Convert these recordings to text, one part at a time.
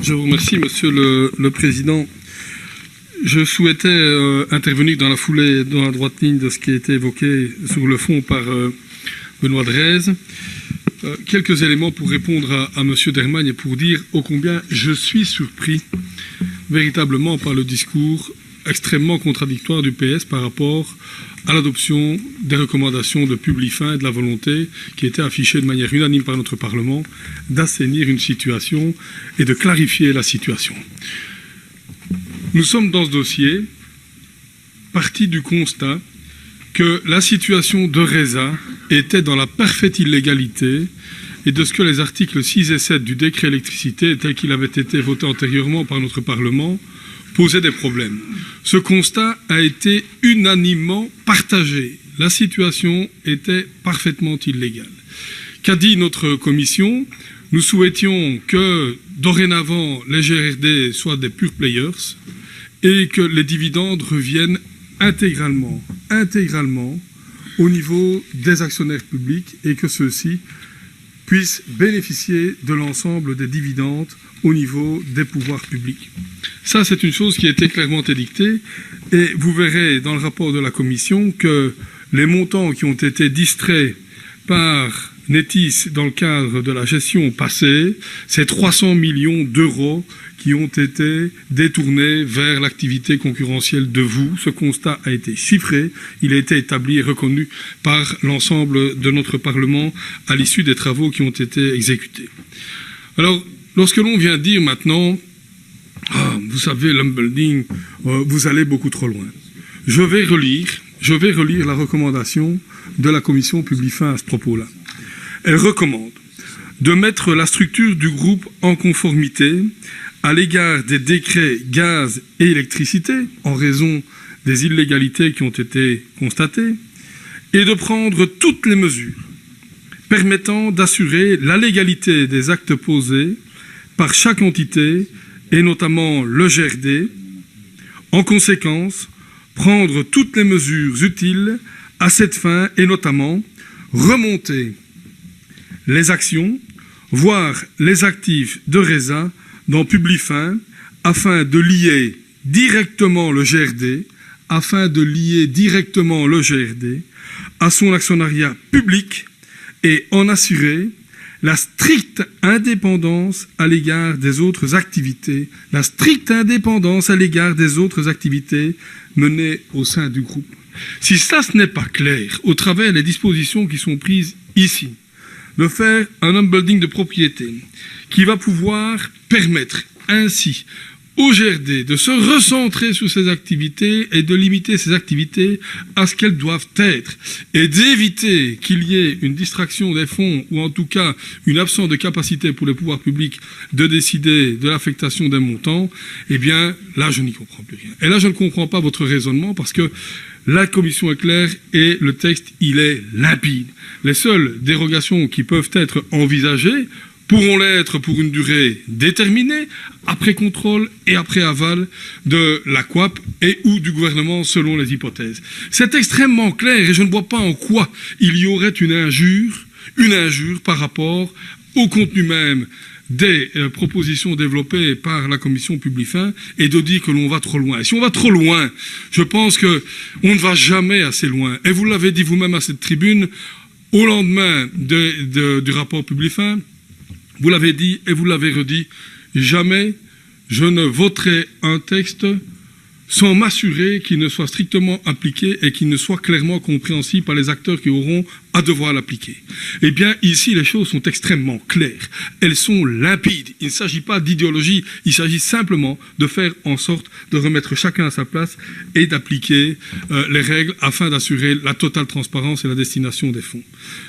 Je vous remercie, Monsieur le Président. Je souhaitais intervenir dans la foulée, dans la droite ligne de ce qui a été évoqué sur le fond par Benoît Drèze. Quelques éléments pour répondre à M. Dermagne et pour dire ô combien je suis surpris véritablement par le discours extrêmement contradictoire du PS par rapport à l'adoption des recommandations de Publifin et de la volonté qui était affichée de manière unanime par notre Parlement d'assainir une situation et de clarifier la situation. Nous sommes dans ce dossier partis du constat que la situation de RESA était dans la parfaite illégalité et de ce que les articles 6 et 7 du décret électricité, tel qu'il avait été voté antérieurement par notre Parlement, posaient des problèmes. Ce constat a été unanimement partagé. La situation était parfaitement illégale. Qu'a dit notre commission? Nous souhaitions que, dorénavant, les GRD soient des pure players et que les dividendes reviennent intégralement au niveau des actionnaires publics et que ceux-ci puissent bénéficier de l'ensemble des dividendes au niveau des pouvoirs publics. Ça, c'est une chose qui a été clairement édictée et vous verrez dans le rapport de la Commission que les montants qui ont été distraits par Netis dans le cadre de la gestion passée, c'est 300 millions d'euros qui ont été détournés vers l'activité concurrentielle de vous. Ce constat a été chiffré, il a été établi et reconnu par l'ensemble de notre Parlement à l'issue des travaux qui ont été exécutés. Alors, lorsque l'on vient dire maintenant, vous savez, l'unbuilding, vous allez beaucoup trop loin. Je vais relire la recommandation de la commission Publifin à ce propos-là. Elle recommande de mettre la structure du groupe en conformité à l'égard des décrets gaz et électricité, en raison des illégalités qui ont été constatées, et de prendre toutes les mesures permettant d'assurer la légalité des actes posés par chaque entité, et notamment le GRD. En conséquence, prendre toutes les mesures utiles à cette fin, et notamment remonter les actions, voire les actifs de RESA dans Publifin, afin de lier directement le GRD, à son actionnariat public et en assurer la stricte indépendance à l'égard des autres activités, menées au sein du groupe. Si ça, ce n'est pas clair, au travers des dispositions qui sont prises ici, de faire un unbuilding de propriété qui va pouvoir permettre ainsi au GRD de se recentrer sur ses activités et de limiter ses activités à ce qu'elles doivent être et d'éviter qu'il y ait une distraction des fonds ou en tout cas une absence de capacité pour les pouvoirs publics de décider de l'affectation des montants, eh bien là je n'y comprends plus rien. Et là je ne comprends pas votre raisonnement parce que la commission est claire et le texte il est limpide. Les seules dérogations qui peuvent être envisagées pourront l'être pour une durée déterminée, après contrôle et après aval de la COAP et ou du gouvernement selon les hypothèses. C'est extrêmement clair et je ne vois pas en quoi il y aurait une injure par rapport au contenu même des propositions développées par la commission Publifin et de dire que l'on va trop loin. Et si on va trop loin, je pense qu'on ne va jamais assez loin. Et vous l'avez dit vous-même à cette tribune, au lendemain du rapport Publifin, vous l'avez dit et vous l'avez redit, jamais je ne voterai un texte sans m'assurer qu'il ne soit strictement appliqué et qu'il ne soit clairement compréhensible par les acteurs qui auront à devoir l'appliquer. Eh bien, ici, les choses sont extrêmement claires. Elles sont limpides. Il ne s'agit pas d'idéologie, il s'agit simplement de faire en sorte de remettre chacun à sa place et d'appliquer les règles afin d'assurer la totale transparence et la destination des fonds.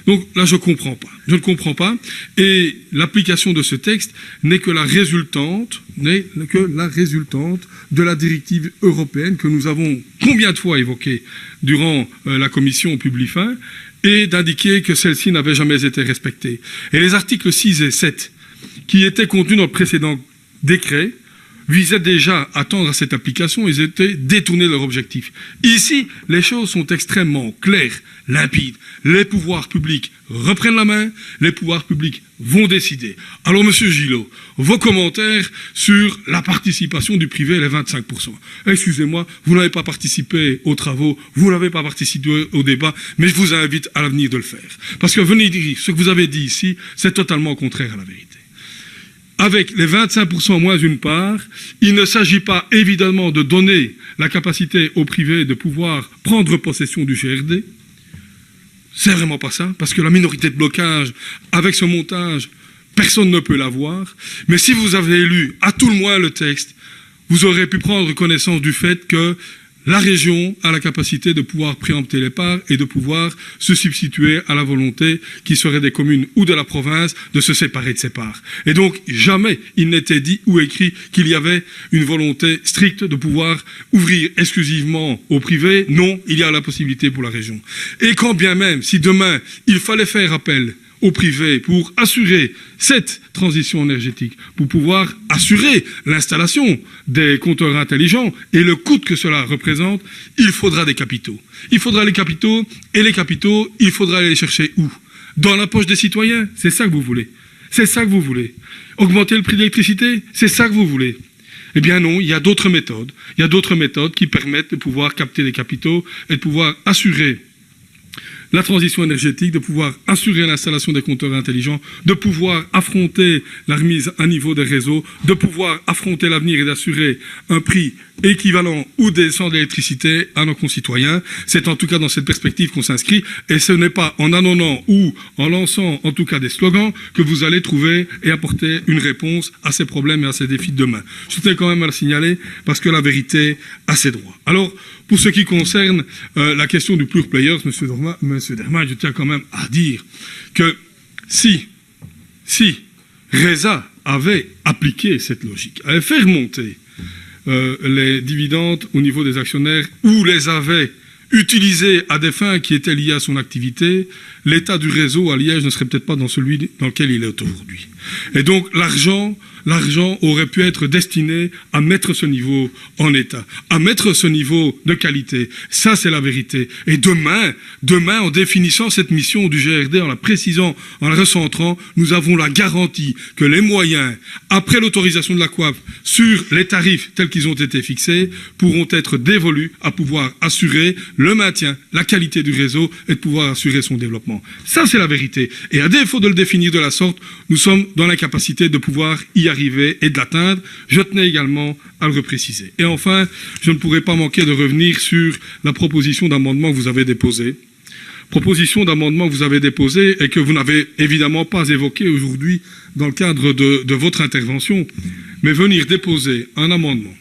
Donc là, je ne comprends pas. Et l'application de ce texte n'est que la résultante de la directive européenne que nous avons combien de fois évoquée durant la commission Publifin et d'indiquer que celle-ci n'avait jamais été respectée. Et les articles 6 et 7 qui étaient contenus dans le précédent décret visaient déjà à tendre à cette application, ils étaient détournés de leur objectif. Ici, les choses sont extrêmement claires, limpides. Les pouvoirs publics reprennent la main, les pouvoirs publics vont décider. Alors, Monsieur Gillot, vos commentaires sur la participation du privé, les 25%. Excusez-moi, vous n'avez pas participé aux travaux, vous n'avez pas participé au débat, mais je vous invite à l'avenir de le faire. Parce que venez dire ce que vous avez dit ici, c'est totalement contraire à la vérité. Avec les 25% moins une part, il ne s'agit pas évidemment de donner la capacité au privé de pouvoir prendre possession du GRD. C'est vraiment pas ça, parce que la minorité de blocage, avec ce montage, personne ne peut l'avoir. Mais si vous avez lu à tout le moins le texte, vous aurez pu prendre connaissance du fait que la région a la capacité de pouvoir préempter les parts et de pouvoir se substituer à la volonté qui serait des communes ou de la province de se séparer de ces parts. Et donc, jamais il n'était dit ou écrit qu'il y avait une volonté stricte de pouvoir ouvrir exclusivement au privé. Non, il y a la possibilité pour la région. Et quand bien même, si demain, il fallait faire appel au privé pour assurer cette transition énergétique, pour pouvoir assurer l'installation des compteurs intelligents et le coût que cela représente, il faudra des capitaux. Il faudra les capitaux, et les capitaux, il faudra les chercher où? Dans la poche des citoyens. C'est ça que vous voulez. C'est ça que vous voulez. Augmenter le prix de l'électricité? C'est ça que vous voulez. Eh bien non, il y a d'autres méthodes. Il y a d'autres méthodes qui permettent de pouvoir capter des capitaux et de pouvoir assurer la transition énergétique, de pouvoir assurer l'installation des compteurs intelligents, de pouvoir affronter la remise à niveau des réseaux, de pouvoir affronter l'avenir et d'assurer un prix équivalent ou décent d'électricité à nos concitoyens. C'est en tout cas dans cette perspective qu'on s'inscrit, et ce n'est pas en annonçant ou en lançant en tout cas des slogans que vous allez trouver et apporter une réponse à ces problèmes et à ces défis de demain. Je tenais quand même à le signaler parce que la vérité a ses droits. Alors, pour ce qui concerne la question du pure players, Monsieur Dermatt, je tiens quand même à dire que si RESA avait appliqué cette logique, avait fait remonter les dividendes au niveau des actionnaires ou les avait utilisés à des fins qui étaient liées à son activité, l'état du réseau à Liège ne serait peut-être pas dans celui dans lequel il est aujourd'hui. Et donc l'argent aurait pu être destiné à mettre ce niveau en état, à mettre ce niveau de qualité. Ça, c'est la vérité. Et demain, en définissant cette mission du GRD, en la précisant, en la recentrant, nous avons la garantie que les moyens, après l'autorisation de la COAF, sur les tarifs tels qu'ils ont été fixés, pourront être dévolus à pouvoir assurer le maintien, la qualité du réseau et de pouvoir assurer son développement. Ça, c'est la vérité. Et à défaut de le définir de la sorte, nous sommes dans l'incapacité de pouvoir y arriver et de l'atteindre. Je tenais également à le repréciser. Et enfin, je ne pourrais pas manquer de revenir sur la proposition d'amendement que vous avez déposée. Proposition d'amendement que vous avez déposée et que vous n'avez évidemment pas évoquée aujourd'hui dans le cadre de votre intervention, mais venir déposer un amendement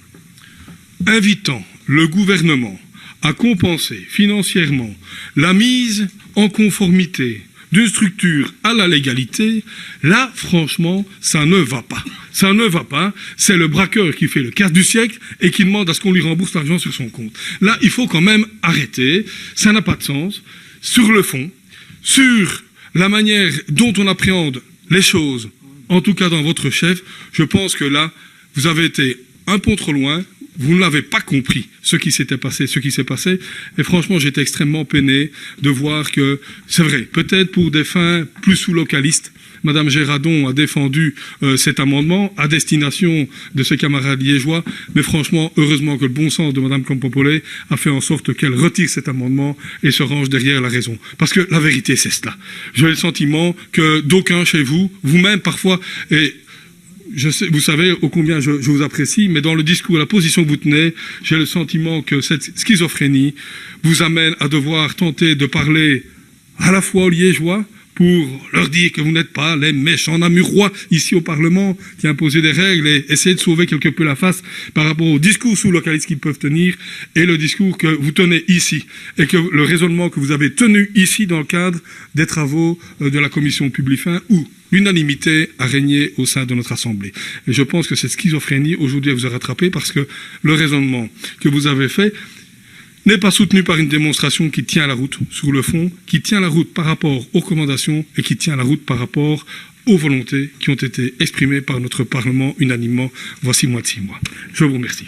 invitant le gouvernement à compenser financièrement la mise en conformité d'une structure à la légalité, là, franchement, ça ne va pas. Ça ne va pas. C'est le braqueur qui fait le casse du siècle et qui demande à ce qu'on lui rembourse l'argent sur son compte. Là, il faut quand même arrêter. Ça n'a pas de sens. Sur le fond, sur la manière dont on appréhende les choses, en tout cas dans votre chef, je pense que là, vous avez été un pont trop loin. Vous ne l'avez pas compris, ce qui s'est passé. Et franchement, j'étais extrêmement peiné de voir que, c'est vrai, peut-être pour des fins plus sous-localistes, Madame Gérardon a défendu cet amendement à destination de ses camarades liégeois, mais franchement, heureusement que le bon sens de Madame Campopolé a fait en sorte qu'elle retire cet amendement et se range derrière la raison. Parce que la vérité, c'est cela. J'ai le sentiment que d'aucuns chez vous, vous-même parfois, et je sais, vous savez ô combien je vous apprécie, mais dans le discours, la position que vous tenez, j'ai le sentiment que cette schizophrénie vous amène à devoir tenter de parler à la fois aux Liégeois pour leur dire que vous n'êtes pas les méchants namurois ici au Parlement qui imposent des règles et essayer de sauver quelque peu la face par rapport au discours sous-localistes qu'ils peuvent tenir et le discours que vous tenez ici et que le raisonnement que vous avez tenu ici dans le cadre des travaux de la commission Publifin où l'unanimité a régné au sein de notre Assemblée. Et je pense que cette schizophrénie aujourd'hui vous a rattrapé parce que le raisonnement que vous avez fait n'est pas soutenu par une démonstration qui tient la route sur le fond, qui tient la route par rapport aux recommandations et qui tient la route par rapport aux volontés qui ont été exprimées par notre Parlement unanimement voici moins de 6 mois. Je vous remercie.